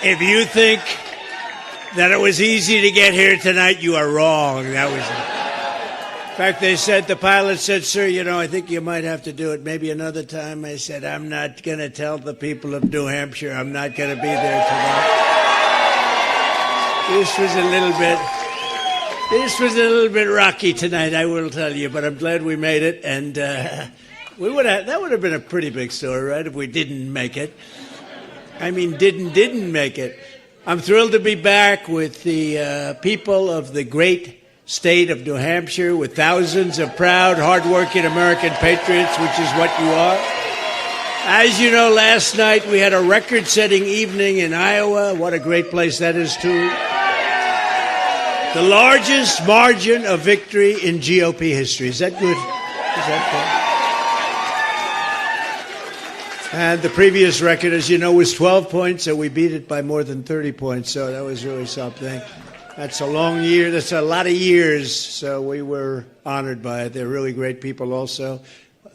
If you think that it was easy to get here tonight, you are wrong. That was. In fact, the pilot said, "Sir, I think you might have to do it maybe another time." I said, "I'm not going to tell the people of New Hampshire I'm not going to be there tonight." This was a little bit rocky tonight, I will tell you, but I'm glad we made it. And that would have been a pretty big story, right, if we didn't make it. I mean, didn't make it. I'm thrilled to be back with the people of the great state of New Hampshire, with thousands of proud, hardworking American patriots, which is what you are. As you know, last night we had a record-setting evening in Iowa. What a great place that is, too. The largest margin of victory in GOP history. Is that good? Is that good? And the previous record, as you know, was 12 points, and we beat it by more than 30 points, so that was really something. That's a long year. That's a lot of years, so we were honored by it. They're really great people also.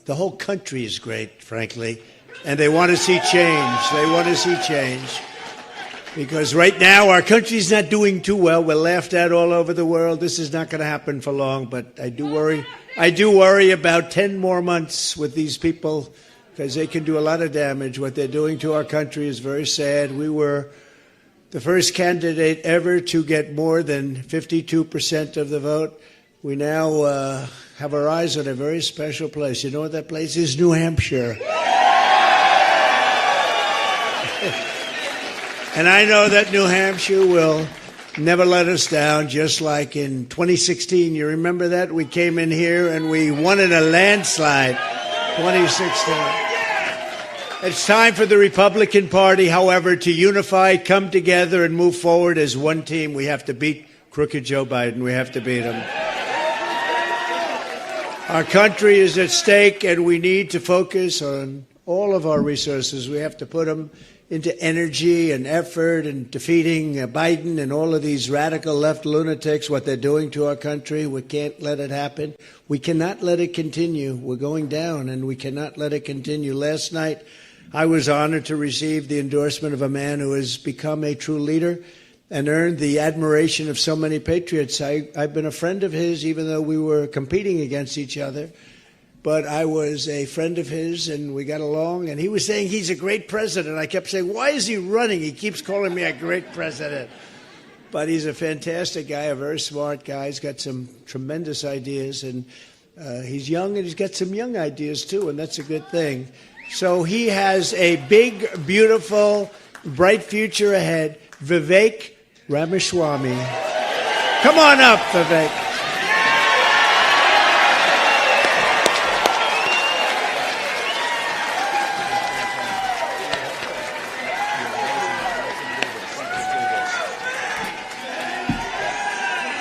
The whole country is great, frankly, and they want to see change. They want to see change. Because right now our country's not doing too well. We're laughed at all over the world. This is not going to happen for long, but I do worry about 10 more months with these people, because they can do a lot of damage. What they're doing to our country is very sad. We were the first candidate ever to get more than 52% of the vote. We now have our eyes on a very special place. You know what that place is? New Hampshire. And I know that New Hampshire will never let us down, just like in 2016. You remember that? We came in here and we won in a landslide. 2016. It's time for the Republican Party, however, to unify, come together, and move forward as one team. We have to beat crooked Joe Biden. We have to beat him. Our country is at stake, and we need to focus on all of our resources. We have to put them into energy and effort and defeating Biden and all of these radical left lunatics, what they're doing to our country. We can't let it happen. We cannot let it continue. We're going down, and we cannot let it continue. Last night, I was honored to receive the endorsement of a man who has become a true leader and earned the admiration of so many patriots. I've been a friend of his, even though we were competing against each other. But I was a friend of his, and we got along. And he was saying he's a great president. I kept saying, why is he running? He keeps calling me a great president. But he's a fantastic guy, a very smart guy. He's got some tremendous ideas. And he's young, and he's got some young ideas, too, and that's a good thing. So he has a big, beautiful, bright future ahead. Vivek Ramaswamy. Come on up, Vivek.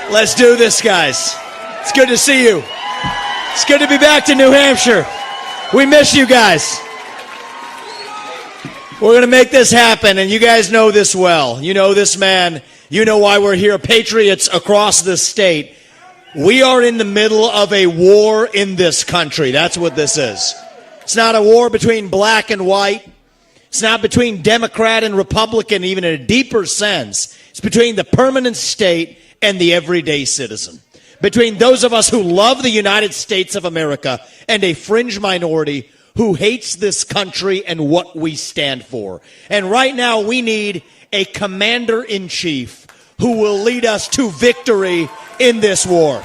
Let's do this, guys. It's good to see you. It's good to be back to New Hampshire. We miss you guys. We're going to make this happen, and you guys know this well. You know this man. You know why we're here. Patriots across the state. We are in the middle of a war in this country. That's what this is. It's not a war between black and white. It's not between Democrat and Republican, even in a deeper sense. It's between the permanent state and the everyday citizen. Between those of us who love the United States of America and a fringe minority who hates this country and what we stand for. And right now we need a commander-in-chief who will lead us to victory in this war.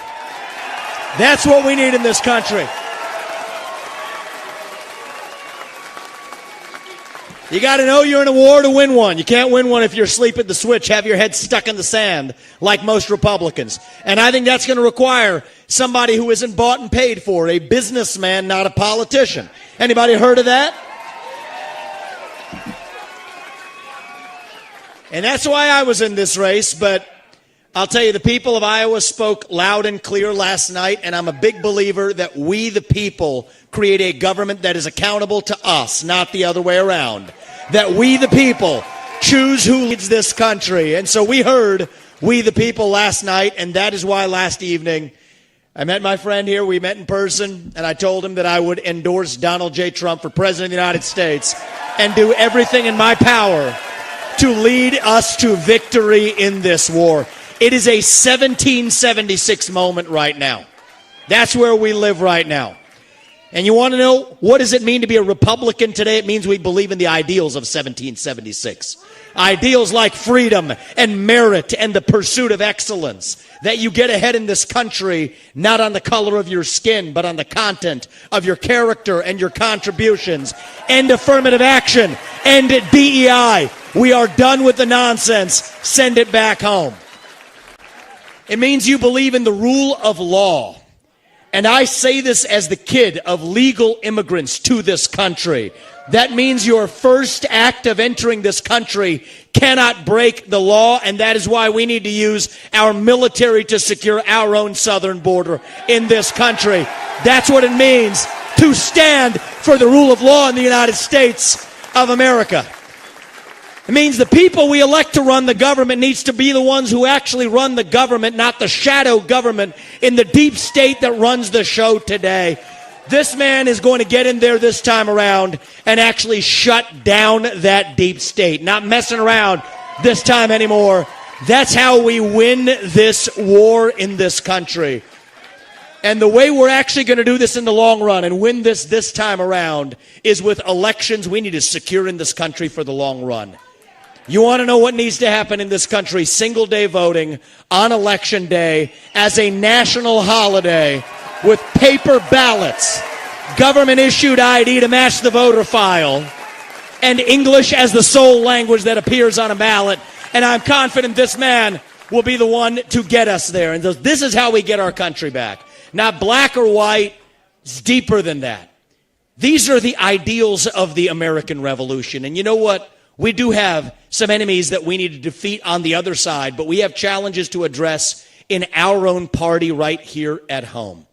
That's what we need in this country. You got to know you're in a war to win one. You can't win one if you're asleep at the switch, have your head stuck in the sand like most Republicans. And I think that's going to require somebody who isn't bought and paid for, a businessman, not a politician. Anybody heard of that? And that's why I was in this race, but I'll tell you, the people of Iowa spoke loud and clear last night, and I'm a big believer that we, the people, create a government that is accountable to us, not the other way around. That we, the people, choose who leads this country. And so we heard we, the people, last night, and that is why last evening I met my friend here. We met in person, and I told him that I would endorse Donald J. Trump for President of the United States and do everything in my power to lead us to victory in this war. It is a 1776 moment right now. That's where we live right now. And you want to know, what does it mean to be a Republican today? It means we believe in the ideals of 1776. Ideals like freedom and merit and the pursuit of excellence. That you get ahead in this country, not on the color of your skin, but on the content of your character and your contributions. End affirmative action. End DEI. We are done with the nonsense. Send it back home. It means you believe in the rule of law. And I say this as the kid of legal immigrants to this country. That means your first act of entering this country cannot break the law, and that is why we need to use our military to secure our own southern border in this country. That's what it means to stand for the rule of law in the United States of America. It means the people we elect to run the government needs to be the ones who actually run the government, not the shadow government in the deep state that runs the show today. This man is going to get in there this time around and actually shut down that deep state. Not messing around this time anymore. That's how we win this war in this country. And the way we're actually going to do this in the long run and win this time around is with elections we need to secure in this country for the long run. You want to know what needs to happen in this country? Single day voting on election day as a national holiday with paper ballots, government issued ID to match the voter file, and English as the sole language that appears on a ballot. And I'm confident this man will be the one to get us there. And this is how we get our country back. Not black or white, it's deeper than that. These are the ideals of the American Revolution. And you know what? We do have some enemies that we need to defeat on the other side, but we have challenges to address in our own party right here at home.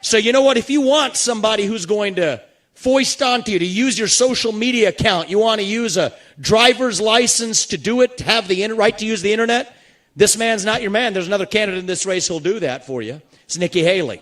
So you know what? If you want somebody who's going to foist onto you to use your social media account, you want to use a driver's license to do it, to have the right to use the internet, this man's not your man. There's another candidate in this race who'll do that for you. It's Nikki Haley.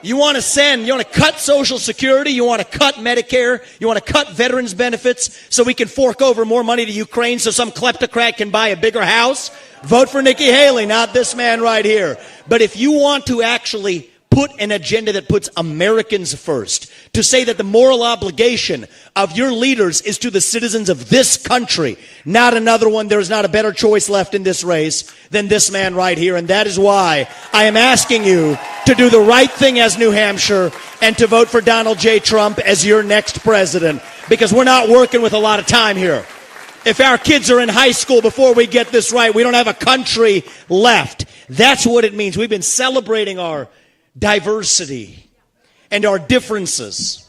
You want to cut Social Security, you want to cut Medicare, you want to cut veterans benefits so we can fork over more money to Ukraine so some kleptocrat can buy a bigger house? Vote for Nikki Haley, not this man right here. But if you want to actually put an agenda that puts Americans first, to say that the moral obligation of your leaders is to the citizens of this country, not another one, there is not a better choice left in this race than this man right here. And that is why I am asking you to do the right thing as New Hampshire and to vote for Donald J. Trump as your next president, because we're not working with a lot of time here. If our kids are in high school before we get this right, we don't have a country left. That's what it means. We've been celebrating our diversity and our differences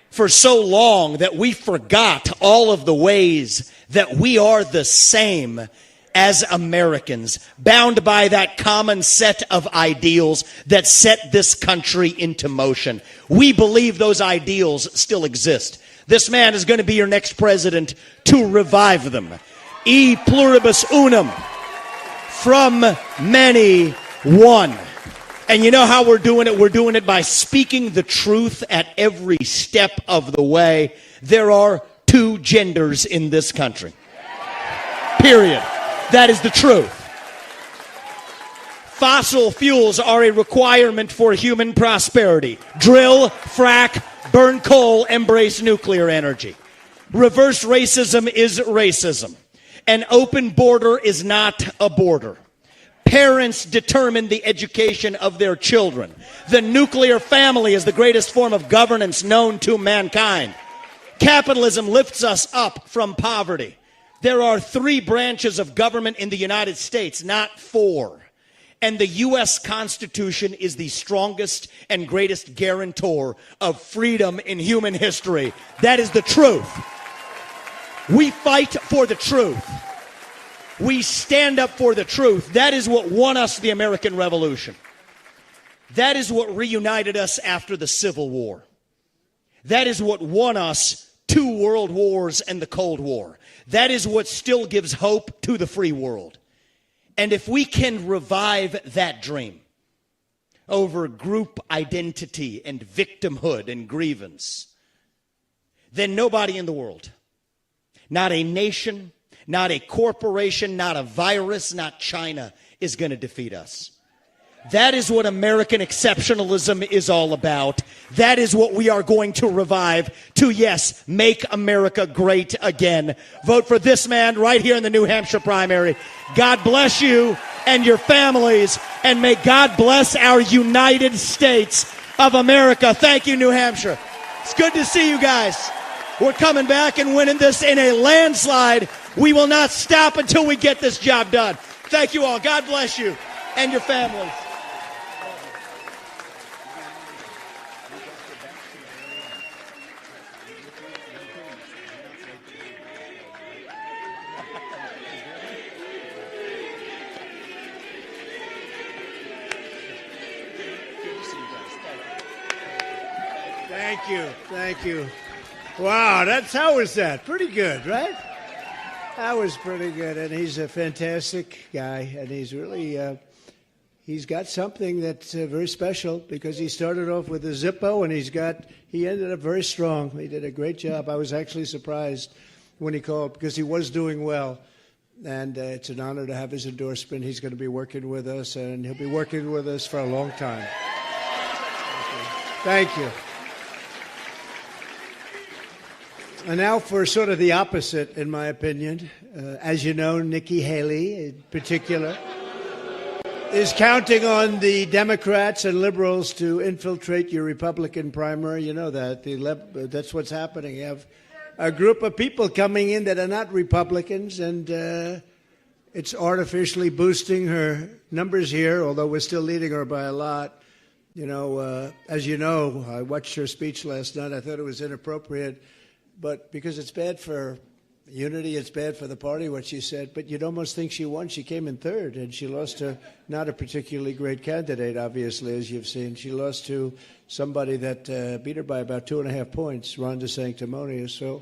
for so long that we forgot all of the ways that we are the same as Americans, bound by that common set of ideals that set this country into motion. We believe those ideals still exist. This man is going to be your next president to revive them. E pluribus unum, from many, one. And you know how we're doing it? We're doing it by speaking the truth at every step of the way. There are two genders in this country. Period. That is the truth. Fossil fuels are a requirement for human prosperity. Drill, frack, burn coal, embrace nuclear energy. Reverse racism is racism. An open border is not a border. Parents determine the education of their children. The nuclear family is the greatest form of governance known to mankind. Capitalism lifts us up from poverty. There are 3 branches of government in the United States, not 4. And the U.S. Constitution is the strongest and greatest guarantor of freedom in human history. That is the truth. We fight for the truth. We stand up for the truth. That is what won us the American Revolution. That is what reunited us after the Civil War. That is what won us 2 world wars and the Cold War. That is what still gives hope to the free world. And if we can revive that dream over group identity and victimhood and grievance, then nobody in the world, not a nation, not a corporation, not a virus, not China, is going to defeat us. That is what American exceptionalism is all about. That is what we are going to revive to, yes, make America great again. Vote for this man right here in the New Hampshire primary. God bless you and your families, and may God bless our United States of America. Thank you, New Hampshire. It's good to see you guys. We're coming back and winning this in a landslide. We will not stop until we get this job done. Thank you all. God bless you and your families. Thank you. Thank you. Wow, how was that? Pretty good, right? That was pretty good. And he's a fantastic guy. And he's really, he's got something that's very special because he started off with a Zippo and he ended up very strong. He did a great job. I was actually surprised when he called because he was doing well. And it's an honor to have his endorsement. He's going to be working with us, and he'll be working with us for a long time. Thank you. And now for sort of the opposite, in my opinion. As you know, Nikki Haley, in particular, is counting on the Democrats and liberals to infiltrate your Republican primary. You know that. That's what's happening. You have a group of people coming in that are not Republicans, and it's artificially boosting her numbers here, although we're still leading her by a lot. You know, as you know, I watched her speech last night. I thought it was inappropriate. But because it's bad for unity, it's bad for the party, what she said. But you'd almost think she won. She came in third, and she lost to not a particularly great candidate, obviously, as you've seen. She lost to somebody that beat her by about 2.5 points, Ron DeSanctimonious.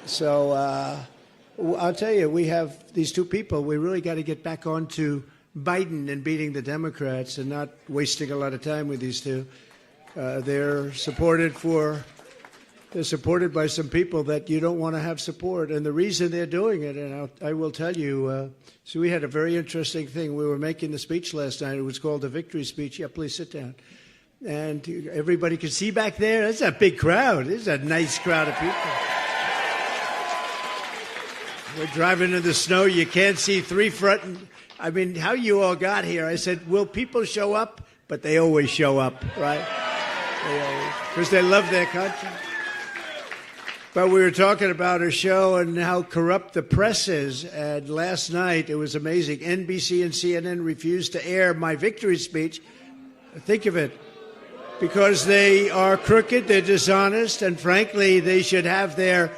So I'll tell you, we have these two people. We really got to get back onto Biden and beating the Democrats and not wasting a lot of time with these two. They're supported by some people that you don't want to have support. And the reason they're doing it, and I will tell you, so we had a very interesting thing. We were making the speech last night. It was called the victory speech. Yeah, please sit down. And everybody could see back there. That's a big crowd. This is a nice crowd of people. We're driving in the snow. You can't see three front. I mean, how you all got here. I said, will people show up? But they always show up, right? Because they love their country. But we were talking about her show and how corrupt the press is. And last night, it was amazing. NBC and CNN refused to air my victory speech. Think of it. Because they are crooked, they're dishonest, and frankly, they should have their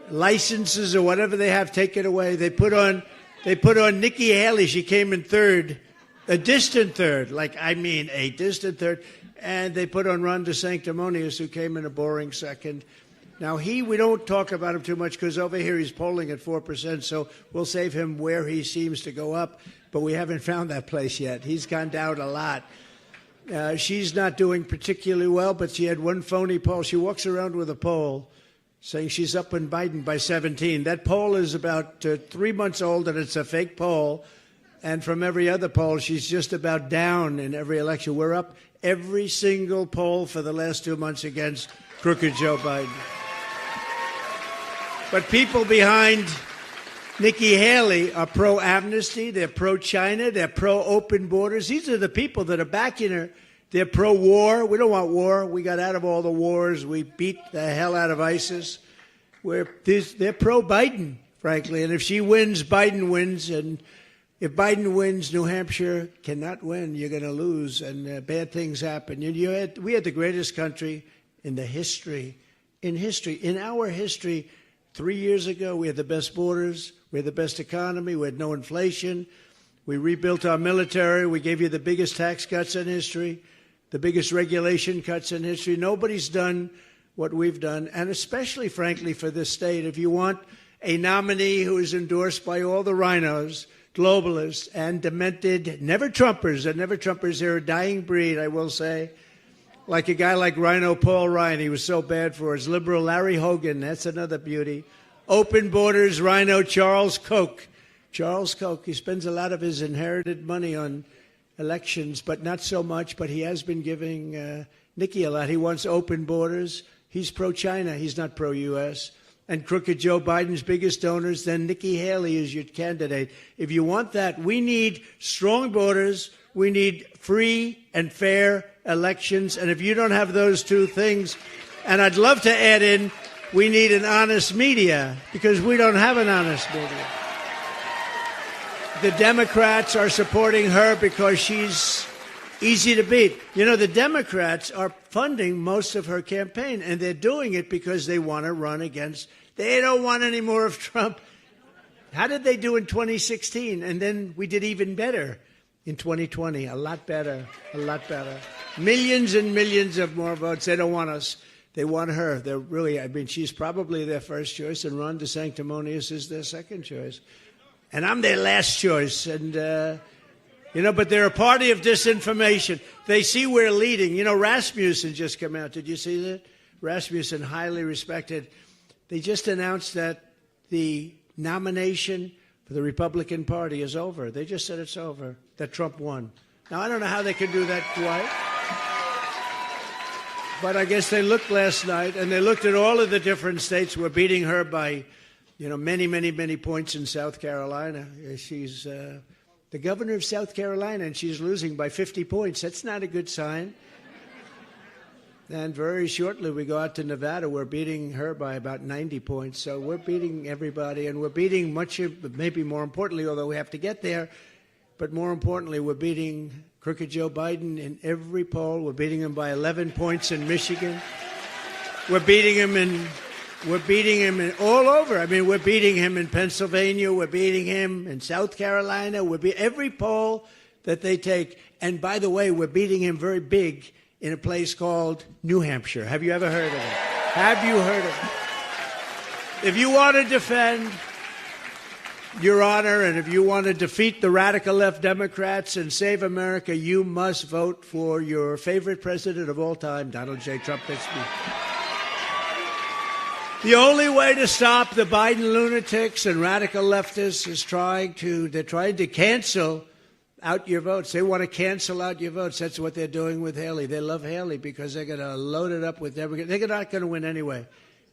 licenses or whatever they have taken away. They put on Nikki Haley. She came in third, a distant third, a distant third. And they put on Ron DeSanctimonious, who came in a boring second. Now, we don't talk about him too much because over here he's polling at 4%, so we'll save him where he seems to go up, but we haven't found that place yet. He's gone down a lot. She's not doing particularly well, but she had one phony poll. She walks around with a poll saying she's up in Biden by 17. That poll is about 3 months old, and it's a fake poll. And from every other poll, she's just about down in every election. We're up every single poll for the last 2 months against crooked Joe Biden. But people behind Nikki Haley are pro-amnesty, they're pro-China, they're pro-open borders. These are the people that are backing her. They're pro-war. We don't want war. We got out of all the wars. We beat the hell out of ISIS. They're pro-Biden, frankly. And if she wins, Biden wins. And if Biden wins, New Hampshire cannot win. You're going to lose, and bad things happen. We had the greatest country in our history. 3 years ago, we had the best borders, we had the best economy, we had no inflation, we rebuilt our military, we gave you the biggest tax cuts in history, the biggest regulation cuts in history. Nobody's done what we've done, and especially, frankly, for this state. If you want a nominee who is endorsed by all the rhinos, globalists, and demented never-Trumpers, they're a dying breed, I will say. like a guy like Rhino Paul Ryan. He was so bad for us. Liberal Larry Hogan, that's another beauty. Open borders, Rhino Charles Koch. Charles Koch, he spends a lot of his inherited money on elections, but not so much. But he has been giving Nikki a lot. He wants open borders. He's pro-China. He's not pro-U.S. And crooked Joe Biden's biggest donors, then Nikki Haley is your candidate. If you want that, we need strong borders. We need free and fair elections. And if you don't have those two things, and I'd love to add in, we need an honest media, because we don't have an honest media. The Democrats are supporting her because she's easy to beat. You know, the Democrats are funding most of her campaign, and they're doing it because they want to run against. They don't want any more of Trump. How did they do in 2016? And then we did even better in 2020. A lot better, a lot better. Millions and millions of more votes. They don't want us. They want her. They're really, I mean, she's probably their first choice, and Ron DeSanctimonious is their second choice. And I'm their last choice. And, you know, but they're a party of disinformation. They see we're leading. You know, Rasmussen just came out. Did you see that? Rasmussen, highly respected. They just announced that the nomination for the Republican Party is over. They just said it's over, that Trump won. Now, I don't know how they can do that twice. But I guess they looked last night, and they looked at all of the different states. We're beating her by, you know, many, many, many points in South Carolina. She's the governor of South Carolina, and she's losing by 50 points. That's not a good sign. And very shortly, we go out to Nevada. We're beating her by about 90 points. So we're beating everybody, and we're beating much of, maybe more importantly, although we have to get there, but more importantly, we're beating crooked Joe Biden in every poll. We're beating him by 11 points in Michigan. We're beating him in all over. I mean, we're beating him in Pennsylvania. We're beating him in South Carolina. Every poll that they take. And by the way, we're beating him very big in a place called New Hampshire. Have you ever heard of it? Have you heard of it? If you want to defend your honor, and if you want to defeat the radical left Democrats and save America, you must vote for your favorite president of all time, Donald J. Trump. That's me. The only way to stop the Biden lunatics and radical leftists is they're trying to cancel out your votes. They want to cancel out your votes. That's what they're doing with Haley. They love Haley because they're going to load it up with Democrats. They're not going to win anyway.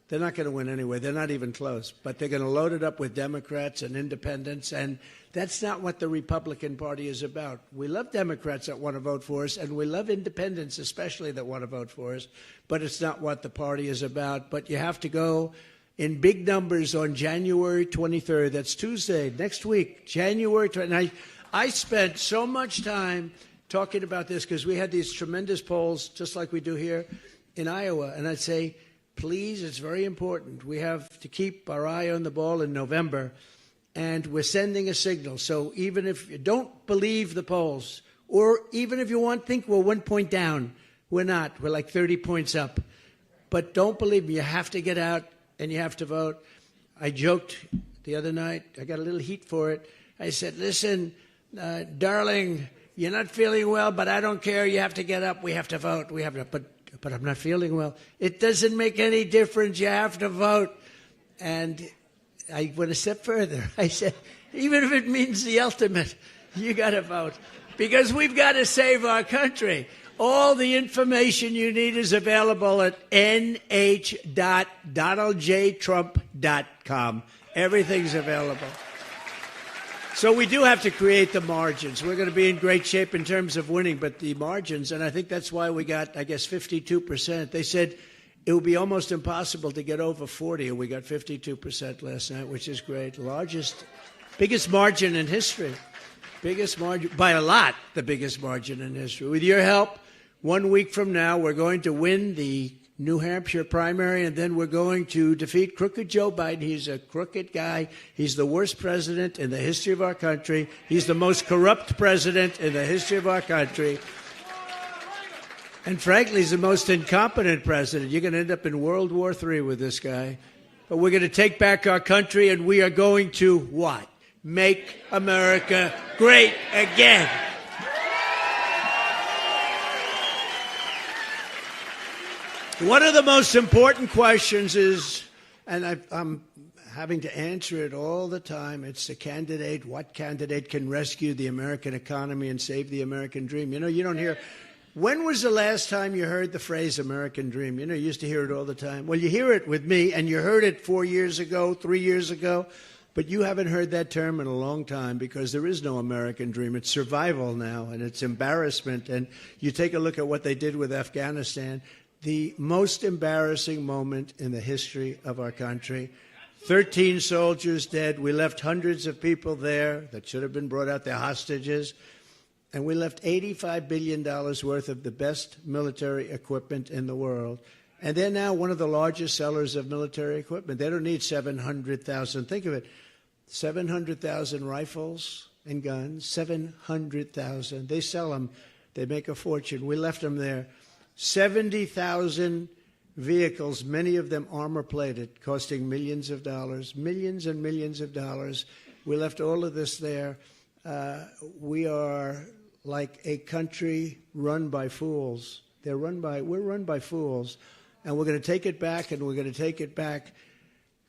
They're not going to win anyway. They're not even close. But they're going to load it up with Democrats and independents, and that's not what the Republican Party is about. We love Democrats that want to vote for us, and we love independents especially that want to vote for us, but it's not what the party is about. But you have to go in big numbers on January 23rd. That's Tuesday, next week, January 23rd. And I spent so much time talking about this because we had these tremendous polls, just like we do here in Iowa, and I'd say, please, it's very important. We have to keep our eye on the ball in November, and we're sending a signal. So even if you don't believe the polls, or even if you think we're 1 point down, we're not. We're like 30 points up. But don't believe me. You have to get out, and you have to vote. I joked the other night. I got a little heat for it. I said, listen, darling, you're not feeling well, but I don't care. You have to get up. We have to vote. We have to. But I'm not feeling well. It doesn't make any difference. You have to vote. And I went a step further. I said, even if it means the ultimate, you got to vote. Because we've got to save our country. All the information you need is available at nh.donaldjtrump.com. Everything's available. So we do have to create the margins. We're going to be in great shape in terms of winning, but the margins, and I think that's why we got, I guess, 52%. They said it would be almost impossible to get over 40, and we got 52% last night, which is great. Biggest margin in history. Biggest margin, by a lot, the biggest margin in history. With your help, 1 week from now, we're going to win the New Hampshire primary, and then we're going to defeat crooked Joe Biden. He's a crooked guy. He's the worst president in the history of our country. He's the most corrupt president in the history of our country. And frankly, he's the most incompetent president. You're going to end up in World War III with this guy. But we're going to take back our country, and we are going to what? Make America great again. One of the most important questions is, and I'm having to answer it all the time, it's the candidate, what candidate can rescue the American economy and save the American dream? You know, you don't hear, when was the last time you heard the phrase American dream? You know, you used to hear it all the time. Well, you hear it with me, and you heard it 4 years ago, 3 years ago, but you haven't heard that term in a long time because there is no American dream. It's survival now, and it's embarrassment. And you take a look at what they did with Afghanistan, the most embarrassing moment in the history of our country. 13 soldiers dead. We left hundreds of people there that should have been brought out. They're hostages. And we left $85 billion worth of the best military equipment in the world. And they're now one of the largest sellers of military equipment. They don't need 700,000. Think of it. 700,000 rifles and guns. 700,000. They sell them. They make a fortune. We left them there. 70,000 vehicles, many of them armor-plated, costing millions of dollars, millions and millions of dollars. We left all of this there. We are like a country run by fools. We're run by fools. And we're going to take it back, and we're going to take it back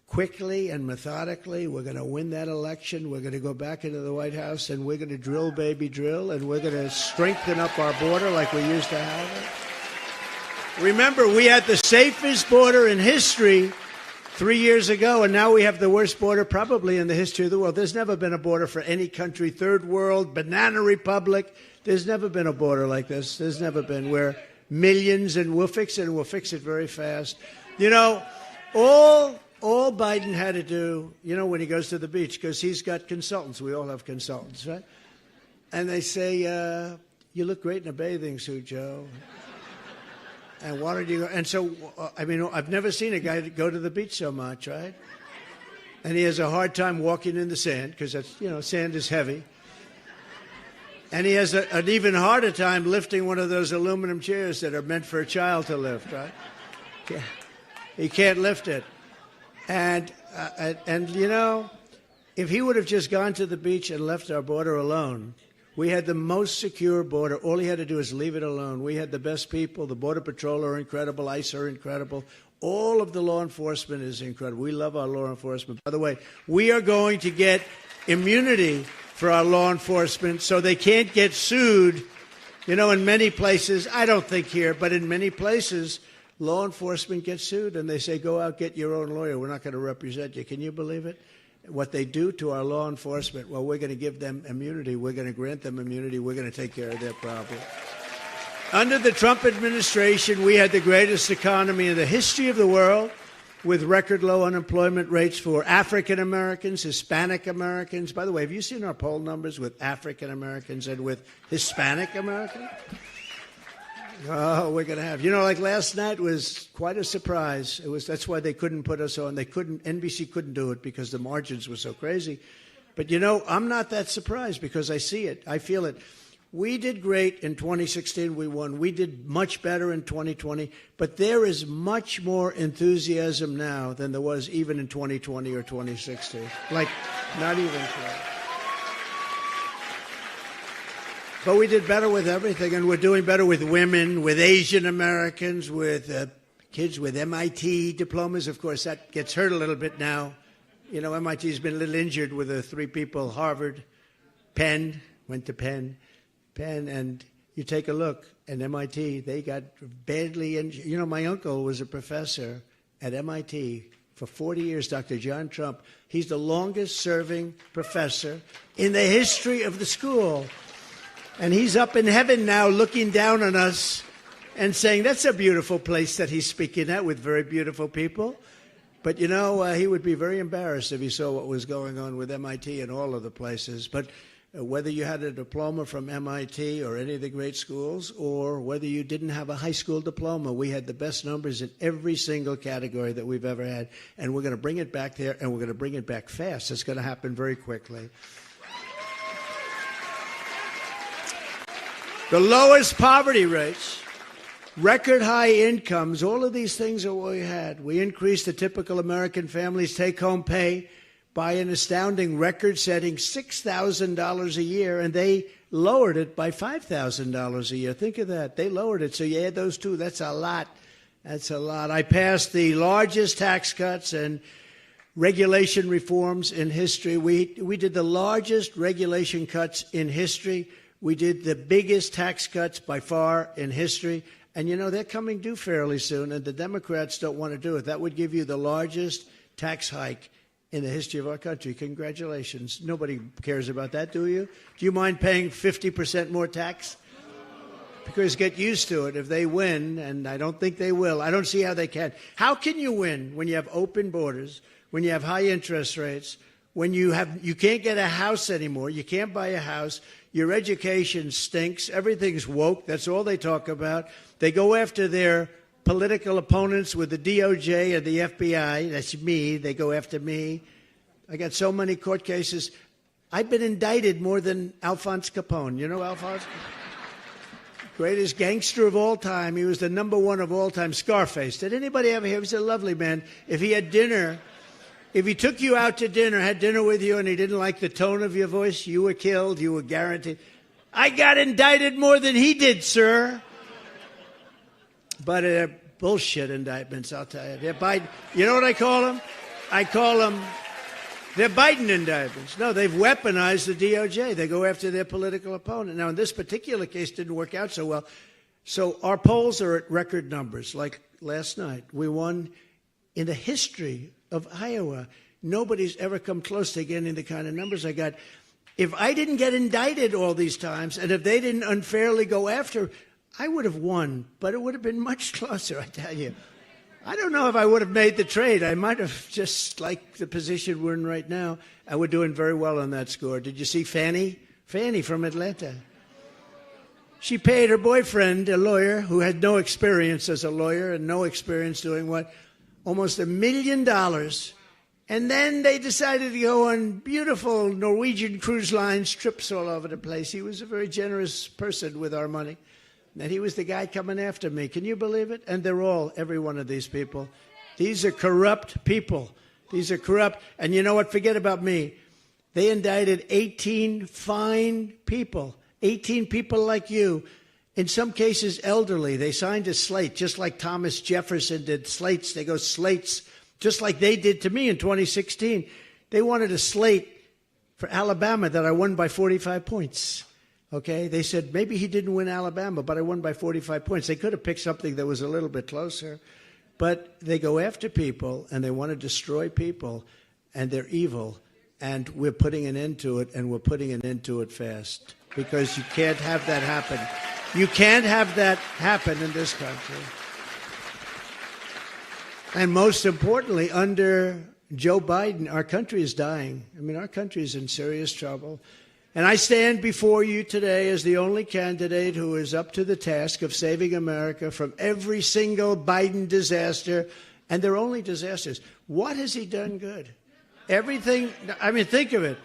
quickly and methodically. We're going to win that election. We're going to go back into the White House, and we're going to drill, baby, drill, and we're going to strengthen up our border like we used to have it. Remember, we had the safest border in history 3 years ago, and now we have the worst border probably in the history of the world. There's never been a border for any country, third world, banana republic. There's never been a border like this. There's never been. We're millions, and we'll fix it, and we'll fix it very fast. You know, all Biden had to do, you know, when he goes to the beach, because he's got consultants. We all have consultants, right? And they say, you look great in a bathing suit, Joe. And why don't you go? And so, I mean, I've never seen a guy go to the beach so much, right? And he has a hard time walking in the sand because that's, you know, sand is heavy. And he has an even harder time lifting one of those aluminum chairs that are meant for a child to lift, right? He can't lift it. And you know, if he would have just gone to the beach and left our border alone, we had the most secure border. All he had to do is leave it alone. We had the best people. The Border Patrol are incredible. ICE are incredible. All of the law enforcement is incredible. We love our law enforcement. By the way, we are going to get immunity for our law enforcement so they can't get sued. You know, in many places, I don't think here, but in many places, law enforcement gets sued and they say, go out, get your own lawyer. We're not going to represent you. Can you believe it? What they do to our law enforcement, well, we're going to give them immunity. We're going to grant them immunity. We're going to take care of their problem. Under the Trump administration, we had the greatest economy in the history of the world, with record low unemployment rates for African Americans, Hispanic Americans. By the way, have you seen our poll numbers with African Americans and with Hispanic Americans? Oh, we're going to have. You know, like last night was quite a surprise. That's why they couldn't put us on. NBC couldn't do it because the margins were so crazy. But, you know, I'm not that surprised because I see it. I feel it. We did great in 2016. We won. We did much better in 2020. But there is much more enthusiasm now than there was even in 2020 or 2016. Like, not even close. But we did better with everything, and we're doing better with women, with Asian Americans, with kids with MIT diplomas. Of course, that gets hurt a little bit now. You know, MIT's been a little injured with the three people, Harvard, Penn, went to Penn, and you take a look at MIT, they got badly injured. You know, my uncle was a professor at MIT for 40 years, Dr. John Trump. He's the longest-serving professor in the history of the school. And he's up in heaven now looking down on us and saying, that's a beautiful place that he's speaking at with very beautiful people. But, you know, he would be very embarrassed if he saw what was going on with MIT and all of the places. But whether you had a diploma from MIT or any of the great schools, or whether you didn't have a high school diploma, we had the best numbers in every single category that we've ever had. And we're going to bring it back there, and we're going to bring it back fast. It's going to happen very quickly. The lowest poverty rates, record high incomes, all of these things are what we had. We increased the typical American family's take-home pay by an astounding record-setting $6,000 a year, and they lowered it by $5,000 a year. Think of that. They lowered it. So you add those two, that's a lot. That's a lot. I passed the largest tax cuts and regulation reforms in history. We did the largest regulation cuts in history. We did the biggest tax cuts by far in history. And, you know, they're coming due fairly soon, and the Democrats don't want to do it. That would give you the largest tax hike in the history of our country. Congratulations. Nobody cares about that, do you? Do you mind paying 50% more tax? Because get used to it. If they win, and I don't think they will, I don't see how they can. How can you win when you have open borders, when you have high interest rates, when you can't get a house anymore, you can't buy a house, your education stinks, everything's woke, that's all they talk about. They go after their political opponents with the DOJ and the FBI. That's me. They go after me. I got so many court cases. I've been indicted more than Alphonse Capone. You know Alphonse? Greatest gangster of all time. He was the #1 of all time. Scarface. Did anybody ever hear? He was a lovely man. If he had dinner, if he took you out to dinner, had dinner with you, and he didn't like the tone of your voice, you were killed. You were guaranteed. I got indicted more than he did, sir. But they're bullshit indictments, I'll tell you. They're Biden. You know what I call them? I call them, they're Biden indictments. No, they've weaponized the DOJ. They go after their political opponent. Now, in this particular case, didn't work out so well. So our polls are at record numbers. Like last night, we won in the history of Iowa. Nobody's ever come close to getting the kind of numbers I got. If I didn't get indicted all these times, and if they didn't unfairly go after, I would have won, but it would have been much closer, I tell you. I don't know if I would have made the trade. I might have just like the position we're in right now. And we're doing very well on that score. Did you see Fannie? Fannie from Atlanta. She paid her boyfriend, a lawyer, who had no experience as a lawyer and no experience doing what? Almost $1 million. And then they decided to go on beautiful Norwegian cruise lines, trips all over the place. He was a very generous person with our money. And he was the guy coming after me. Can you believe it? And they're all, every one of these people. These are corrupt people. These are corrupt. And you know what? Forget about me. They indicted 18 fine people. 18 people like you. In some cases, elderly. They signed a slate, just like Thomas Jefferson did slates. They go slates, just like they did to me in 2016. They wanted a slate for Alabama that I won by 45 points. Okay, they said, maybe he didn't win Alabama, but I won by 45 points. They could have picked something that was a little bit closer. But they go after people, and they want to destroy people, and they're evil. And we're putting an end to it, and we're putting an end to it fast. Because you can't have that happen. You can't have that happen in this country. And most importantly, under Joe Biden, our country is dying. I mean, our country is in serious trouble. And I stand before you today as the only candidate who is up to the task of saving America from every single Biden disaster. And they're only disasters. What has he done good? Everything. I mean, think of it.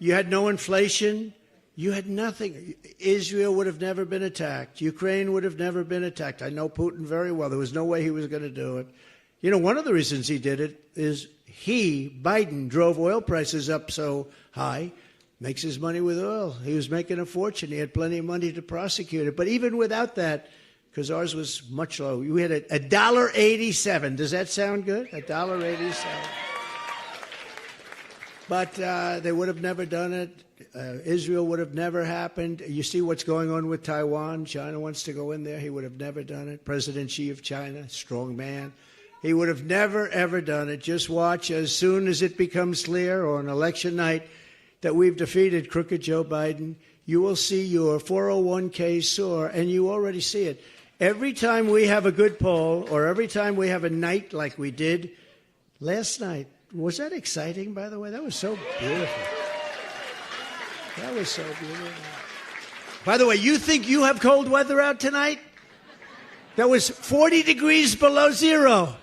You had no inflation. You had nothing. Israel would have never been attacked. Ukraine would have never been attacked. I know Putin very well. There was no way he was going to do it. You know, one of the reasons he did it is Biden, drove oil prices up so high. Makes his money with oil. He was making a fortune. He had plenty of money to prosecute it. But even without that, because ours was much lower, we had $1.87. Does that sound good? $1.87. But they would have never done it. Israel would have never happened. You see what's going on with Taiwan. China wants to go in there. He would have never done it. President Xi of China, strong man. He would have never, ever done it. Just watch as soon as it becomes clear, or on election night, that we've defeated crooked Joe Biden, you will see your 401k soar, and you already see it. Every time we have a good poll, or every time we have a night like we did last night, was that exciting, by the way? That was so beautiful. That was so beautiful. By the way, you think you have cold weather out tonight? That was 40 degrees below zero.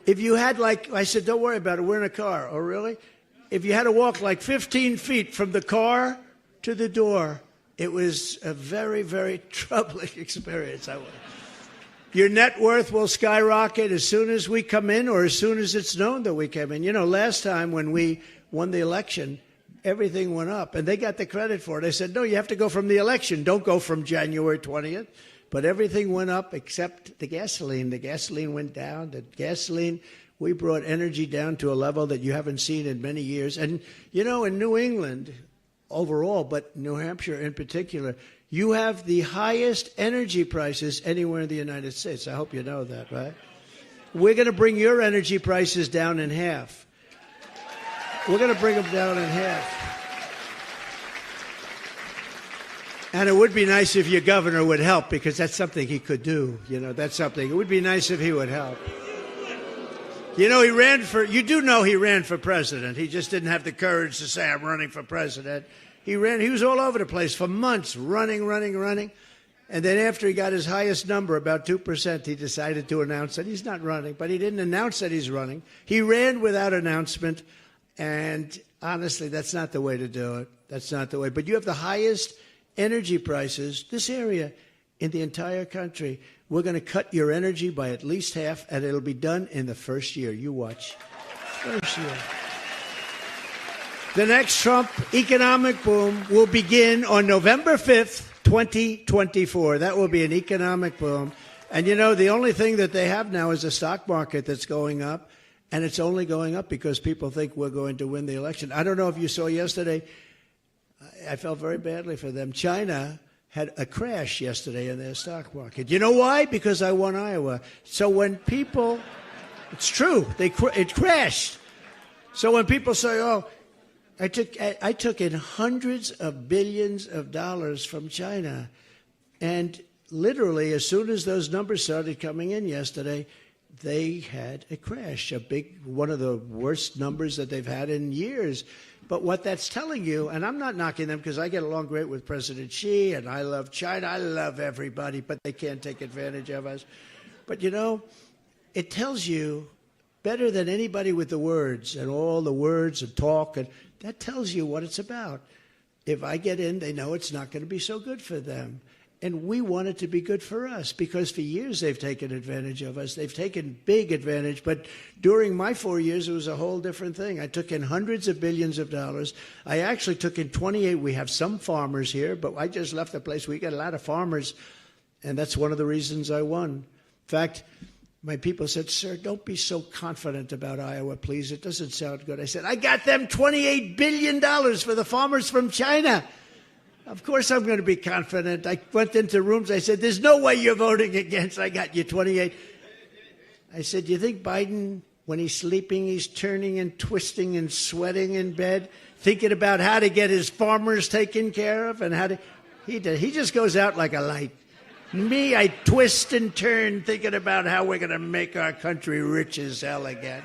If you had, like, I said, don't worry about it, we're in a car. Oh, really? If you had to walk like 15 feet from the car to the door, it was a very, very troubling experience. Your net worth will skyrocket as soon as we come in, or as soon as it's known that we came in. You know, last time when we won the election, everything went up, and they got the credit for it. I said, no, you have to go from the election. Don't go from January 20th, But everything went up except the gasoline. The gasoline went down. We brought energy down to a level that you haven't seen in many years. And, you know, in New England overall, but New Hampshire in particular, you have the highest energy prices anywhere in the United States. I hope you know that, right? We're going to bring your energy prices down in half. We're going to bring them down in half. And it would be nice if your governor would help, because that's something he could do. You know, that's something. It would be nice if he would help. You know, you do know he ran for president. He just didn't have the courage to say, I'm running for president. He was all over the place for months, running. And then after he got his highest number, about 2%, he decided to announce that he's not running. But he didn't announce that he's running. He ran without announcement. And honestly, that's not the way to do it. That's not the way. But you have the highest energy prices, this area, in the entire country. We're going to cut your energy by at least half, and it'll be done in the first year. You watch. First year. The next Trump economic boom will begin on November 5th, 2024. That will be an economic boom. And, you know, the only thing that they have now is a stock market that's going up, and it's only going up because people think we're going to win the election. I don't know if you saw yesterday. I felt very badly for them. China had a crash yesterday in their stock market. You know why? Because I won Iowa. So when people, it's true, it crashed. So when people say, oh, I took in hundreds of billions of dollars from China, and literally as soon as those numbers started coming in yesterday, they had a crash, one of the worst numbers that they've had in years. But what that's telling you, and I'm not knocking them because I get along great with President Xi, and I love China, I love everybody, but they can't take advantage of us. But, you know, it tells you better than anybody with the words and all the words and talk, and that tells you what it's about. If I get in, they know it's not going to be so good for them. And we want it to be good for us, because for years they've taken advantage of us. They've taken big advantage. But during my 4 years, it was a whole different thing. I took in hundreds of billions of dollars. I actually took in 28. We have some farmers here, but I just left the place. We got a lot of farmers, and that's one of the reasons I won. In fact, my people said, sir, don't be so confident about Iowa, please. It doesn't sound good. I said, I got them $28 billion for the farmers from China. Of course I'm going to be confident. I went into rooms. I said, there's no way you're voting against. I got you 28. I said, do you think Biden, when he's sleeping, he's turning and twisting and sweating in bed, thinking about how to get his farmers taken care of and how to... He just goes out like a light. Me, I twist and turn thinking about how we're going to make our country rich as hell again.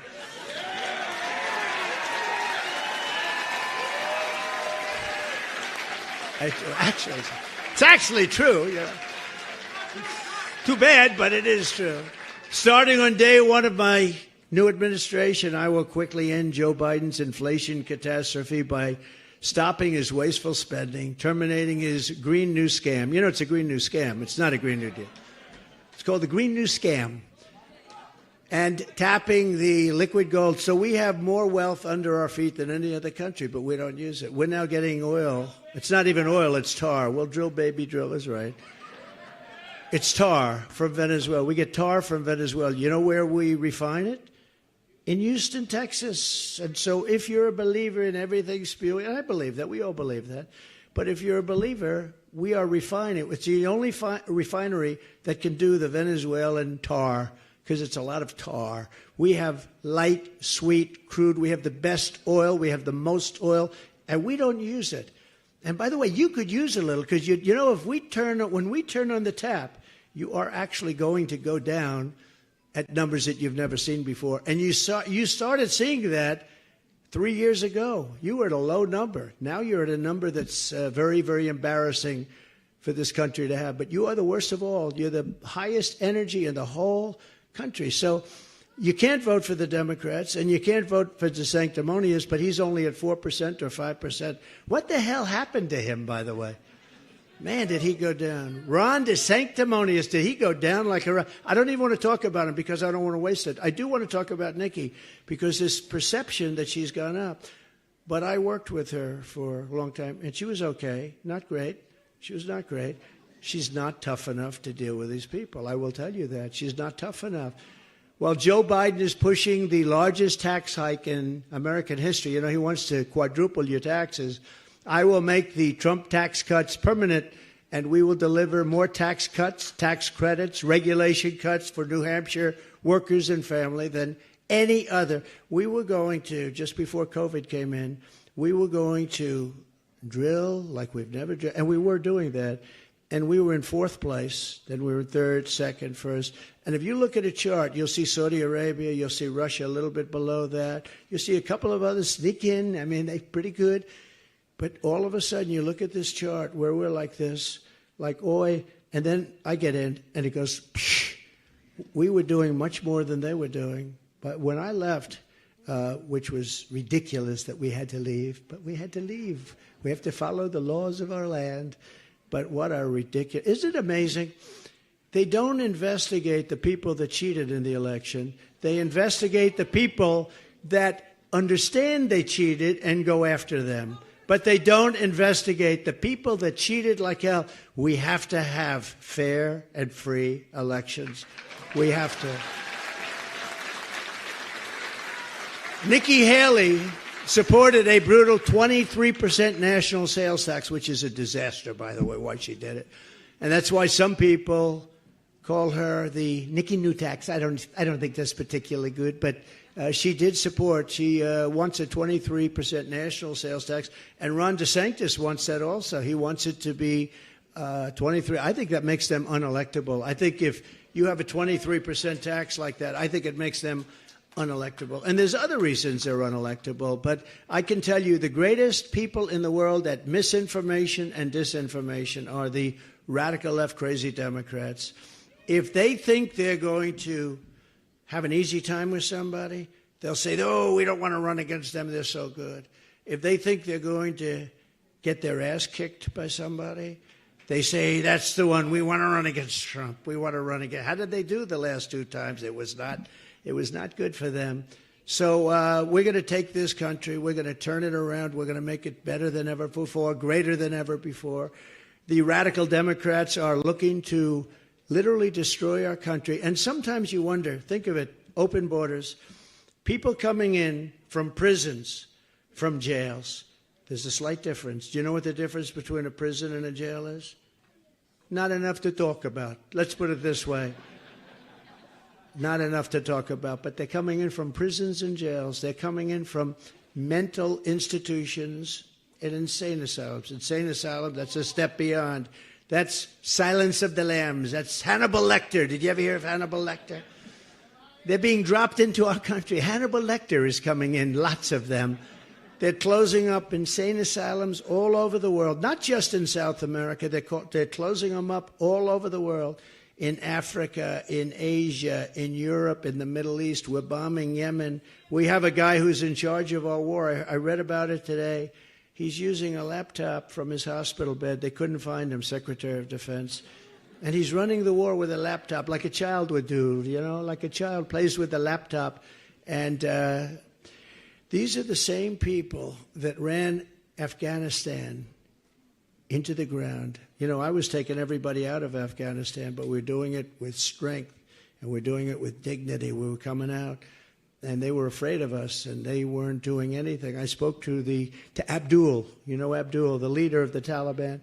It's actually true. You know. Too bad, but it is true. Starting on day one of my new administration, I will quickly end Joe Biden's inflation catastrophe by stopping his wasteful spending, terminating his Green New Scam. You know, it's a Green New Scam. It's not a Green New Deal. It's called the Green New Scam. And tapping the liquid gold. So we have more wealth under our feet than any other country, but we don't use it. We're now getting oil. It's not even oil, it's tar. We'll drill, baby, drill is right. It's tar from Venezuela. We get tar from Venezuela. You know where we refine it? In Houston, Texas. And so if you're a believer in everything spewing, and I believe that, we all believe that, but if you're a believer, we are refining it. It's the only refinery that can do the Venezuelan tar, because it's a lot of tar. We have light, sweet, crude. We have the best oil. We have the most oil, and we don't use it. And by the way, you could use a little, because you know, when we turn on the tap, you are actually going to go down at numbers that you've never seen before. And you started seeing that 3 years ago. You were at a low number. Now you're at a number that's very, very embarrassing for this country to have. But you are the worst of all. You're the highest energy in the whole country. So you can't vote for the Democrats, and you can't vote for DeSanctimonious, but he's only at 4% or 5%. What the hell happened to him, by the way? Man, did he go down. Ron DeSanctimonious, did he go down like a... I don't even want to talk about him because I don't want to waste it. I do want to talk about Nikki because this perception that she's gone up. But I worked with her for a long time, and she was okay. Not great. She was not great. she's not tough enough to deal with these people. I will tell you that. She's not tough enough. While Joe Biden is pushing the largest tax hike in American history, you know, he wants to quadruple your taxes, I will make the Trump tax cuts permanent, and we will deliver more tax cuts, tax credits, regulation cuts for New Hampshire workers and family than any other. We were going to, just before COVID came in, we were going to drill like we've never drilled, and we were doing that. And we were in fourth place, then we were third, second, first. And if you look at a chart, you'll see Saudi Arabia, you'll see Russia a little bit below that. You'll see a couple of others sneak in. I mean, they're pretty good. But all of a sudden, you look at this chart where we're like this, like, oi, and then I get in, and it goes, psh. We were doing much more than they were doing. But when I left, which was ridiculous that we had to leave, but we had to leave. We have to follow the laws of our land. But what a ridiculous... Isn't it amazing? They don't investigate the people that cheated in the election. They investigate the people that understand they cheated and go after them. But they don't investigate the people that cheated like hell. We have to have fair and free elections. We have to. Nikki Haley supported a brutal 23% national sales tax, which is a disaster, by the way, why she did it. And that's why some people call her the Nikki New tax. I don't think that's particularly good, but she did support. She wants a 23% national sales tax, and Ron DeSantis wants that also. He wants it to be 23. I think that makes them unelectable. I think if you have a 23% tax like that, I think it makes them unelectable. And there's other reasons they're unelectable, but I can tell you the greatest people in the world at misinformation and disinformation are the radical left crazy Democrats. If they think they're going to have an easy time with somebody, they'll say, oh, we don't want to run against them, they're so good. If they think they're going to get their ass kicked by somebody, they say, that's the one, we want to run against Trump, we want to run against. How did they do the last two times? It was not good for them. So we're going to take this country, we're going to turn it around, we're going to make it better than ever before, greater than ever before. The radical Democrats are looking to literally destroy our country. And sometimes you wonder, think of it, open borders, people coming in from prisons, from jails. There's a slight difference. Do you know what the difference between a prison and a jail is? Not enough to talk about. Let's put it this way. Not enough to talk about, but they're coming in from prisons and jails. They're coming in from mental institutions and insane asylums. Insane asylum, that's a step beyond. That's Silence of the Lambs. That's Hannibal Lecter. Did you ever hear of Hannibal Lecter? They're being dropped into our country. Hannibal Lecter is coming in, lots of them. They're closing up insane asylums all over the world, not just in South America. They're closing them up all over the world. In Africa, in Asia, in Europe, in the Middle East. We're bombing Yemen. We have a guy who's in charge of our war. I read about it today. He's using a laptop from his hospital bed. They couldn't find him, Secretary of Defense. And he's running the war with a laptop like a child would do, you know, like a child plays with a laptop. And these are the same people that ran Afghanistan into the ground. You know, I was taking everybody out of Afghanistan, but we're doing it with strength, and we're doing it with dignity. We were coming out, and they were afraid of us, and they weren't doing anything. I spoke to Abdul, you know Abdul, the leader of the Taliban,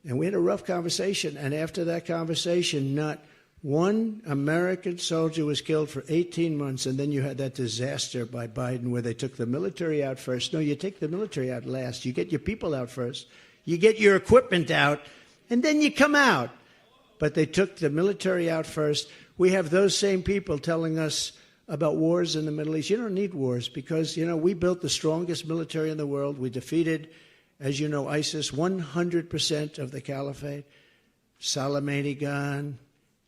and we had a rough conversation. And after that conversation, not one American soldier was killed for 18 months, and then you had that disaster by Biden where they took the military out first. No, you take the military out last. You get your people out first. You get your equipment out, and then you come out. But they took the military out first. We have those same people telling us about wars in the Middle East. You don't need wars because, you know, we built the strongest military in the world. We defeated, as you know, ISIS, 100% of the caliphate. Soleimani gone,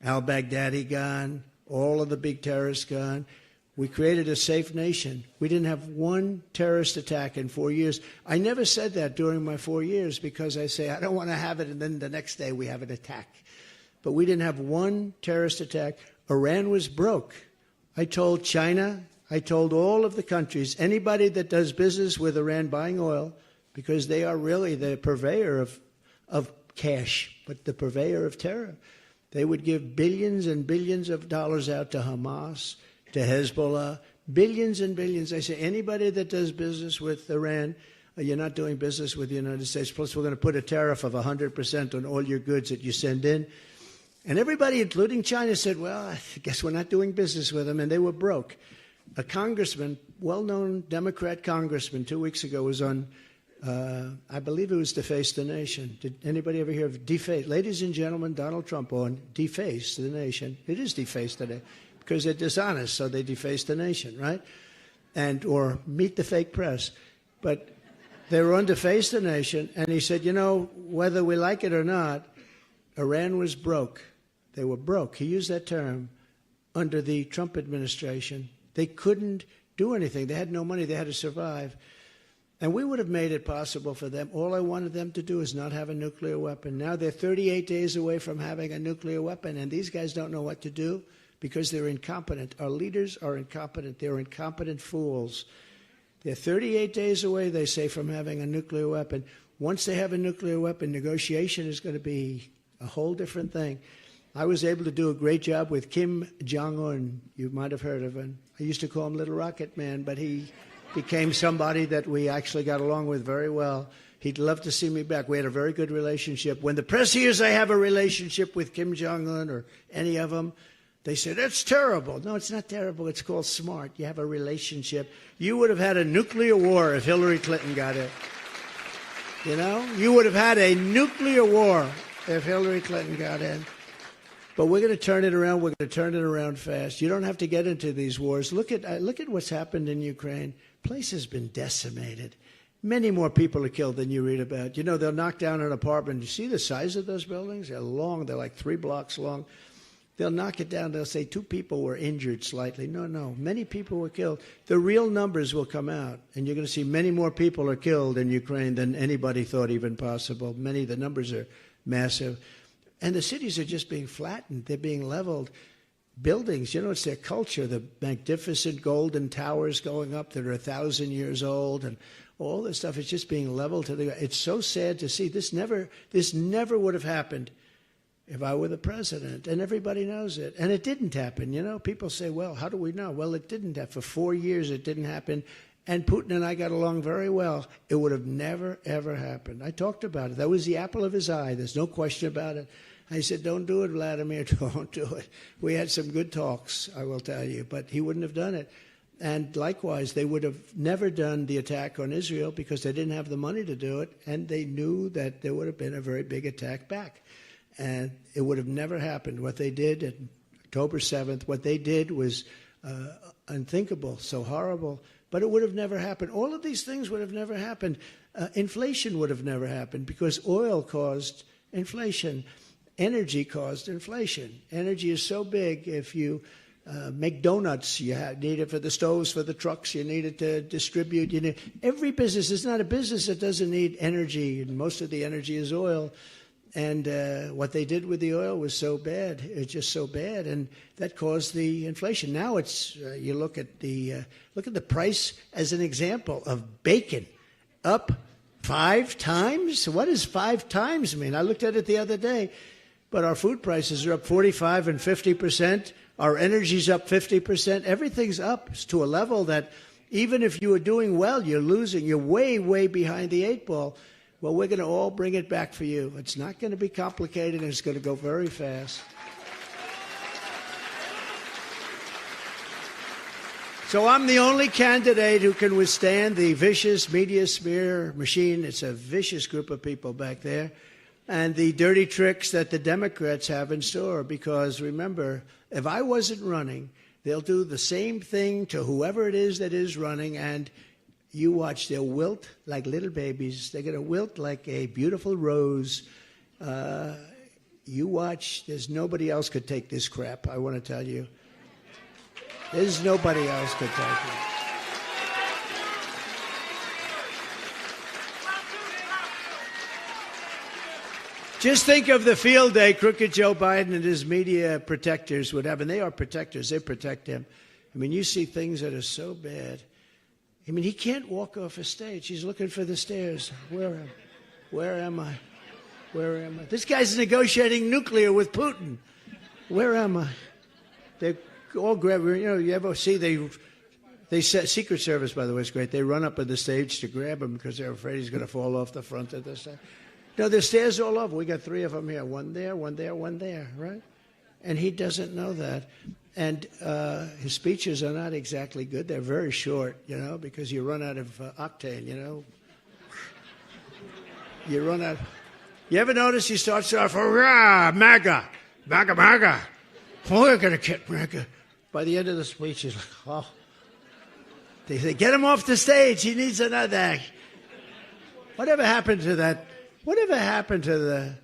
al-Baghdadi gone, all of the big terrorists gone. We created a safe nation. We didn't have one terrorist attack in 4 years. I never said that during my 4 years because I say I don't want to have it, and then the next day we have an attack. But we didn't have one terrorist attack. Iran was broke. I told China, I told all of the countries, anybody that does business with Iran buying oil, because they are really the purveyor of cash, but the purveyor of terror. They would give billions and billions of dollars out to Hamas, to Hezbollah, billions and billions. They say anybody that does business with Iran, you're not doing business with the United States. Plus, we're going to put a tariff of 100% on all your goods that you send in. And everybody, including China, said, well, I guess we're not doing business with them. And they were broke. A congressman, well-known Democrat congressman, 2 weeks ago was on, I believe it was Deface the Nation. Did anybody ever hear of Deface? Ladies and gentlemen, Donald Trump on Deface the Nation. It is Deface today because they're dishonest, so they deface the nation, right? Or meet the fake press. But they were on Deface the Nation, and he said, you know, whether we like it or not, Iran was broke. They were broke. He used that term under the Trump administration. They couldn't do anything. They had no money. They had to survive. And we would have made it possible for them. All I wanted them to do is not have a nuclear weapon. Now they're 38 days away from having a nuclear weapon, and these guys don't know what to do because they're incompetent. Our leaders are incompetent. They're incompetent fools. They're 38 days away, they say, from having a nuclear weapon. Once they have a nuclear weapon, negotiation is going to be a whole different thing. I was able to do a great job with Kim Jong-un. You might have heard of him. I used to call him Little Rocket Man, but he became somebody that we actually got along with very well. He'd love to see me back. We had a very good relationship. When the press hears I have a relationship with Kim Jong-un or any of them, they say, that's terrible. No, it's not terrible. It's called smart. You have a relationship. You would have had a nuclear war if Hillary Clinton got it. You know? You would have had a nuclear war if Hillary Clinton got in. But we're going to turn it around. We're going to turn it around fast. You don't have to get into these wars. Look at what's happened in Ukraine. The place has been decimated. Many more people are killed than you read about. You know, they'll knock down an apartment. You see the size of those buildings? They're long. They're like 3 blocks long. They'll knock it down. They'll say 2 people were injured slightly. No. Many people were killed. The real numbers will come out, and you're going to see many more people are killed in Ukraine than anybody thought even possible. The numbers are massive. And the cities are just being flattened. They're being leveled. Buildings, you know, it's their culture. The magnificent golden towers going up that are 1,000 years old and all this stuff is just being leveled to the ground. It's so sad to see. This never would have happened if I were the president, and everybody knows it. And it didn't happen, you know. People say, well, how do we know? Well, it didn't happen. For 4 years, it didn't happen. And Putin and I got along very well. It would have never, ever happened. I talked about it. That was the apple of his eye. There's no question about it. I said, don't do it, Vladimir. Don't do it. We had some good talks, I will tell you. But he wouldn't have done it. And likewise, they would have never done the attack on Israel because they didn't have the money to do it. And they knew that there would have been a very big attack back. And it would have never happened. What they did on October 7th, what they did was unthinkable, so horrible. But it would have never happened. All of these things would have never happened. Inflation would have never happened because oil caused inflation. Energy caused inflation. Energy is so big. If you make donuts, you need it for the stoves, for the trucks. You need it to distribute. Every business. There's not a business that doesn't need energy, and most of the energy is oil. And what they did with the oil was so bad. It's just so bad, and that caused the inflation. Now it's you look at the price as an example of bacon, up 5 times. What does 5 times mean? I looked at it the other day, but our food prices are up 45 and 50%. Our energy's up 50%. Everything's up to a level that even if you are doing well, you're losing. You're way, way behind the 8 ball. Well, we're going to all bring it back for you. It's not going to be complicated, and it's going to go very fast. So I'm the only candidate who can withstand the vicious media smear machine. It's a vicious group of people back there. And the dirty tricks that the Democrats have in store. Because remember, if I wasn't running, they'll do the same thing to whoever it is that is running, and you watch, they'll wilt like little babies. They're going to wilt like a beautiful rose. You watch, there's nobody else could take this crap, I want to tell you. There's nobody else could take it. Just think of the field day crooked Joe Biden and his media protectors would have. And they are protectors. They protect him. I mean, you see things that are so bad. I mean, he can't walk off a stage. He's looking for the stairs. Where am I? Where am I? This guy's negotiating nuclear with Putin. Where am I? They all grab. You ever see they set Secret Service, by the way, is great. They run up on the stage to grab him because they're afraid he's going to fall off the front of the stage. No, there's stairs all over. We got 3 of them here. One there, one there, one there, right? And he doesn't know that. And his speeches are not exactly good. They're very short, because you run out of octane, You run out. You ever notice he starts off, hurrah, MAGA, MAGA, MAGA. We're going to get MAGA. By the end of the speech, he's like, oh. They say, get him off the stage. He needs another act. Whatever happened to that? Whatever happened to the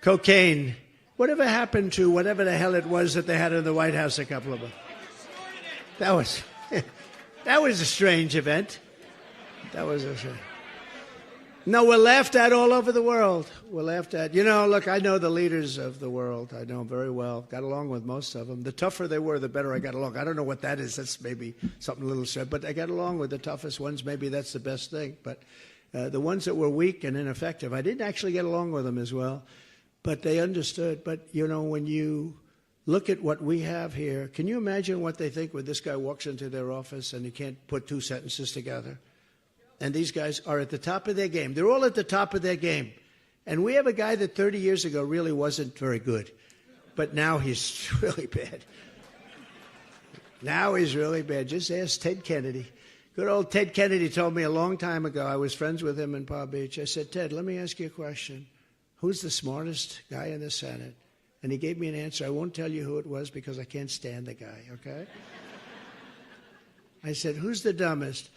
cocaine? Whatever happened to whatever the hell it was that they had in the White House a couple of them? That was a strange event. That was a strange. No, we're laughed at all over the world. We're laughed at. Look, I know the leaders of the world. I know them very well. Got along with most of them. The tougher they were, the better I got along. I don't know what that is. That's maybe something a little sad. But I got along with the toughest ones. Maybe that's the best thing. But the ones that were weak and ineffective, I didn't actually get along with them as well. But they understood. But, when you look at what we have here, can you imagine what they think when this guy walks into their office and he can't put 2 sentences together? And these guys are at the top of their game. They're all at the top of their game. And we have a guy that 30 years ago really wasn't very good. But now he's really bad. Now he's really bad. Just ask Ted Kennedy. Good old Ted Kennedy told me a long time ago, I was friends with him in Palm Beach. I said, Ted, let me ask you a question. Who's the smartest guy in the Senate? And he gave me an answer. I won't tell you who it was because I can't stand the guy, okay? I said, who's the dumbest?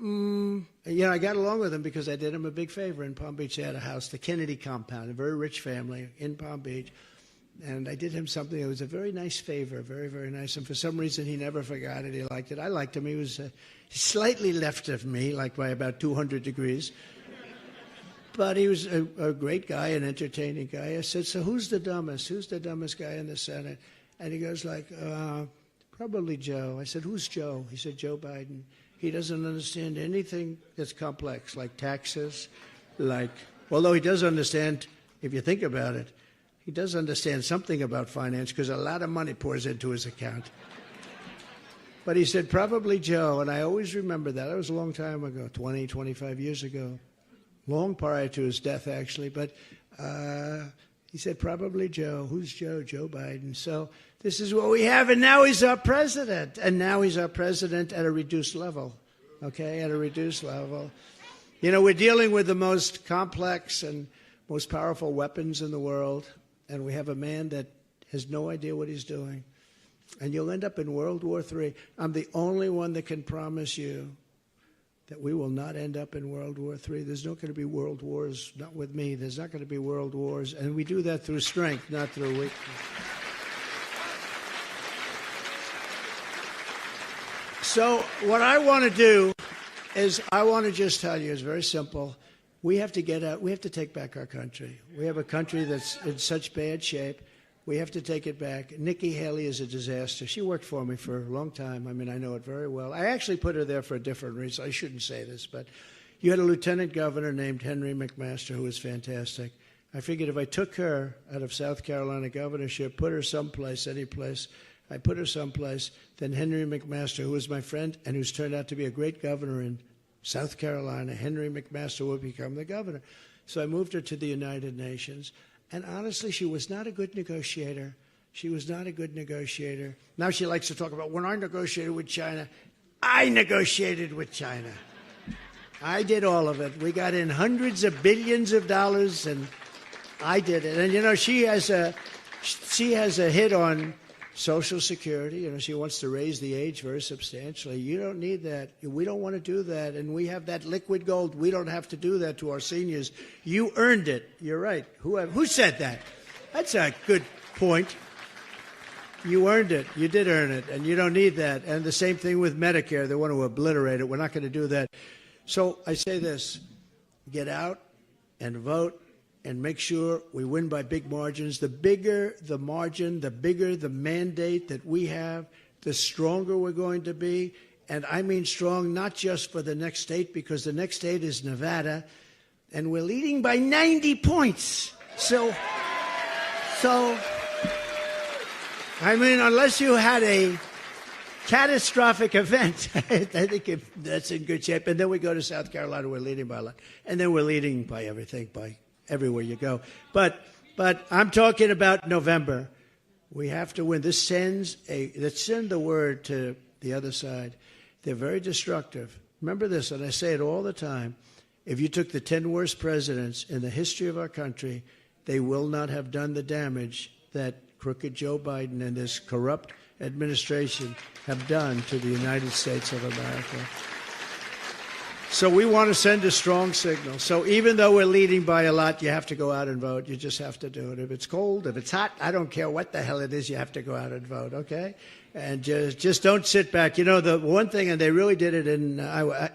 I got along with him because I did him a big favor in Palm Beach. They had a house, the Kennedy compound, a very rich family in Palm Beach. And I did him something that was a very nice favor, very, very nice. And for some reason, he never forgot it. He liked it. I liked him. He was slightly left of me, like by about 200 degrees. But he was a great guy, an entertaining guy. I said, so who's the dumbest? Who's the dumbest guy in the Senate? And he goes like, probably Joe. I said, who's Joe? He said, Joe Biden. He doesn't understand anything that's complex, like taxes, although he does understand, if you think about it, he does understand something about finance because a lot of money pours into his account. But he said, probably Joe, and I always remember that. That was a long time ago, 20, 25 years ago, long prior to his death, actually. But he said, probably Joe. Who's Joe? Joe Biden. So this is what we have, and now he's our president. And now he's our president at a reduced level, okay, at a reduced level. We're dealing with the most complex and most powerful weapons in the world, and we have a man that has no idea what he's doing. And you'll end up in World War III. I'm the only one that can promise you that we will not end up in World War III. There's not going to be world wars, not with me. There's not going to be world wars. And we do that through strength, not through weakness. So what I want to do is I want to just tell you, it's very simple. We have to get out. We have to take back our country. We have a country that's in such bad shape. We have to take it back. Nikki Haley is a disaster. She worked for me for a long time. I mean, I know it very well. I actually put her there for a different reason. I shouldn't say this, but you had a lieutenant governor named Henry McMaster who was fantastic. I figured if I took her out of South Carolina governorship, put her someplace, any place, I put her someplace, then Henry McMaster, who was my friend and who's turned out to be a great governor in South Carolina, Henry McMaster would become the governor. So I moved her to the United Nations. And honestly, she was not a good negotiator. She was not a good negotiator. Now she likes to talk about when I negotiated with China. I negotiated with China. I did all of it. We got in hundreds of billions of dollars, and I did it. And, she has a hit on Social Security. She wants to raise the age very substantially. You don't need that. We don't want to do that. And we have that liquid gold. We don't have to do that to our seniors. You earned it. You're right. Who said that? That's a good point. You earned it. You did earn it. And you don't need that. And the same thing with Medicare. They want to obliterate it. We're not going to do that. So I say this. Get out and vote. And make sure we win by big margins. The bigger the margin, the bigger the mandate that we have, the stronger we're going to be. And I mean strong not just for the next state, because the next state is Nevada. and we're leading by 90 points. So, I mean, unless you had a catastrophic event, I think that's in good shape. And then we go to South Carolina, we're leading by a lot. And then we're leading by everything, by everywhere you go. But I'm talking about November. We have to win. Let's send the word to the other side. They're very destructive. Remember this, and I say it all the time. If you took the 10 worst presidents in the history of our country, they will not have done the damage that crooked Joe Biden and this corrupt administration have done to the United States of America. So we want to send a strong signal. So even though we're leading by a lot, you have to go out and vote. You just have to do it. If it's cold, if it's hot, I don't care what the hell it is, you have to go out and vote, okay? And just don't sit back. You know, the one thing, and they really did it in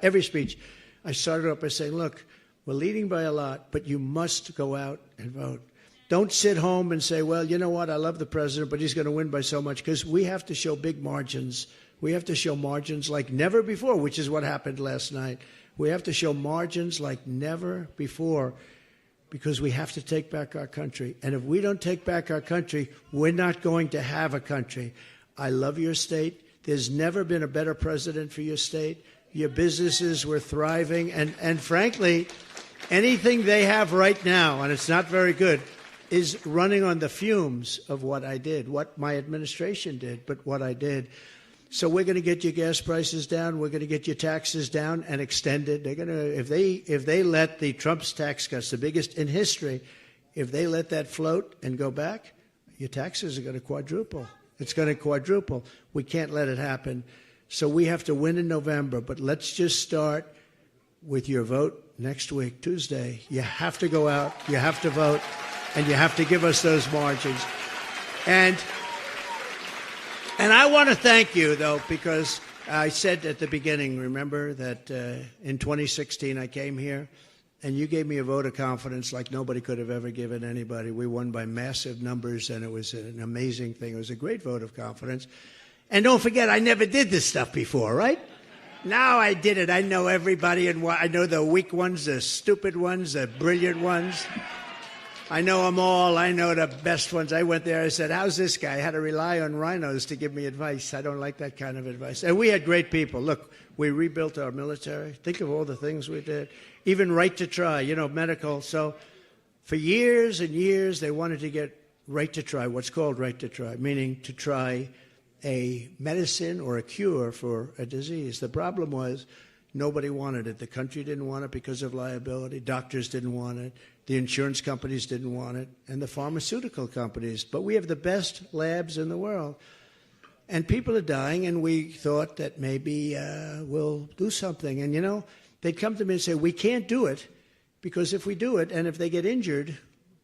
every speech, I started off by saying, look, we're leading by a lot, but you must go out and vote. Don't sit home and say, well, you know what, I love the president, but he's going to win by so much, because we have to show big margins. We have to show margins like never before, which is what happened last night. We have to show margins like never before, because we have to take back our country. And if we don't take back our country, we're not going to have a country. I love your state. There's never been a better president for your state. Your businesses were thriving. And frankly, anything they have right now, and it's not very good, is running on the fumes of what I did, what my administration did, but what I did. So we're going to get your gas prices down. We're going to get your taxes down and extended. They're going to, if they let the Trump's tax cuts, the biggest in history, if they let that float and go back, your taxes are going to quadruple. It's going to quadruple. We can't let it happen. So we have to win in November. But let's just start with your vote next week, Tuesday. You have to go out. You have to vote. And you have to give us those margins. And I want to thank you, though, because I said at the beginning, remember, that in 2016 I came here, and you gave me a vote of confidence like nobody could have ever given anybody. We won by massive numbers, and it was an amazing thing. It was a great vote of confidence. And don't forget, I never did this stuff before, right? Now I did it. I know everybody, and I know the weak ones, the stupid ones, the brilliant ones. I know them all. I know the best ones. I went there. I said, how's this guy? I had to rely on rhinos to give me advice. I don't like that kind of advice. And we had great people. Look, we rebuilt our military. Think of all the things we did. Even right to try, you know, medical. So for years and years, they wanted to get right to try, what's called right to try, meaning to try a medicine or a cure for a disease. The problem was nobody wanted it. The country didn't want it because of liability. Doctors didn't want it. The insurance companies didn't want it, and the pharmaceutical companies. But we have the best labs in the world. And people are dying, and we thought that maybe we'll do something. And, you know, they'd come to me and say, we can't do it, because if we do it, and if they get injured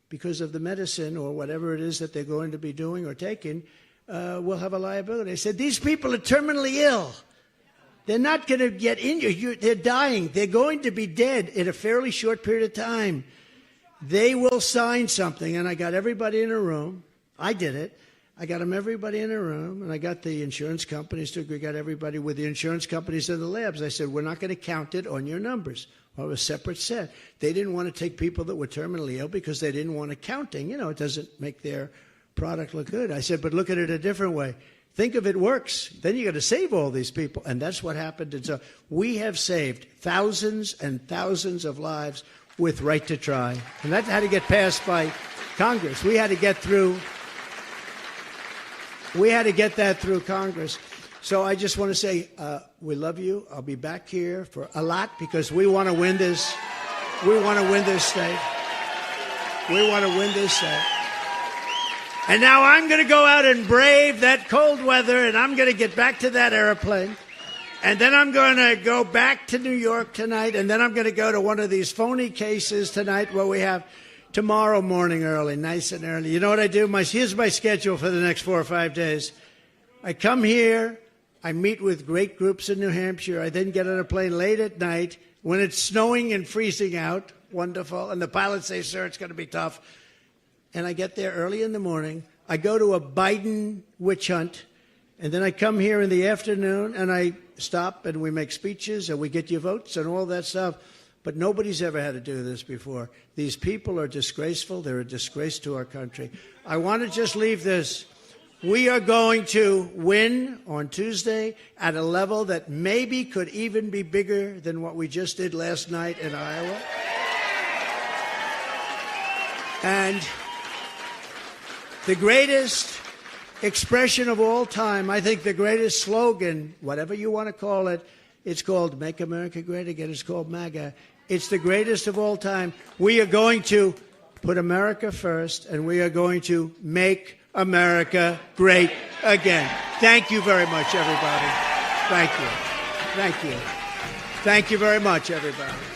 because of the medicine or whatever it is that they're going to be doing or taking, we'll have a liability. I said, these people are terminally ill. They're not going to get injured. They're dying. They're going to be dead in a fairly short period of time. They will sign something, and I got everybody in a room. I did it. I got everybody in a room, and I got the insurance companies to agree. Got everybody with the insurance companies and the labs. I said, we're not going to count it on your numbers. Well, it was a separate set. They didn't want to take people that were terminally ill because they didn't want accounting. You know, it doesn't make their product look good. I said, but look at it a different way. Think if it works, then you got to save all these people. And that's what happened. And so we have saved thousands and thousands of lives with right to try. And that had to get passed by Congress. We had to get that through Congress. So I just want to say, we love you. I'll be back here for a lot because we want to win this. We want to win this state. We want to win this state. And now I'm going to go out and brave that cold weather, and I'm going to get back to that airplane. And then I'm going to go back to New York tonight, and then I'm going to go to one of these phony cases tonight where we have tomorrow morning early, nice and early. You know what I do? Here's my schedule for the next 4 or 5 days. I come here. I meet with great groups in New Hampshire. I then get on a plane late at night when it's snowing and freezing out. Wonderful. And the pilots say, sir, it's going to be tough. And I get there early in the morning. I go to a Biden witch hunt. And then I come here in the afternoon and I stop and we make speeches and we get your votes and all that stuff. but nobody's ever had to do this before. These people are disgraceful. They're a disgrace to our country. I want to just leave this. We are going to win on Tuesday at a level that maybe could even be bigger than what we just did last night in Iowa. And the greatest expression of all time, I think the greatest slogan, whatever you want to call it, it's called Make America Great Again. It's called MAGA. It's the greatest of all time. We are going to put America first, and we are going to make America great again. Thank you very much, everybody. Thank you. Thank you. Thank you very much, everybody.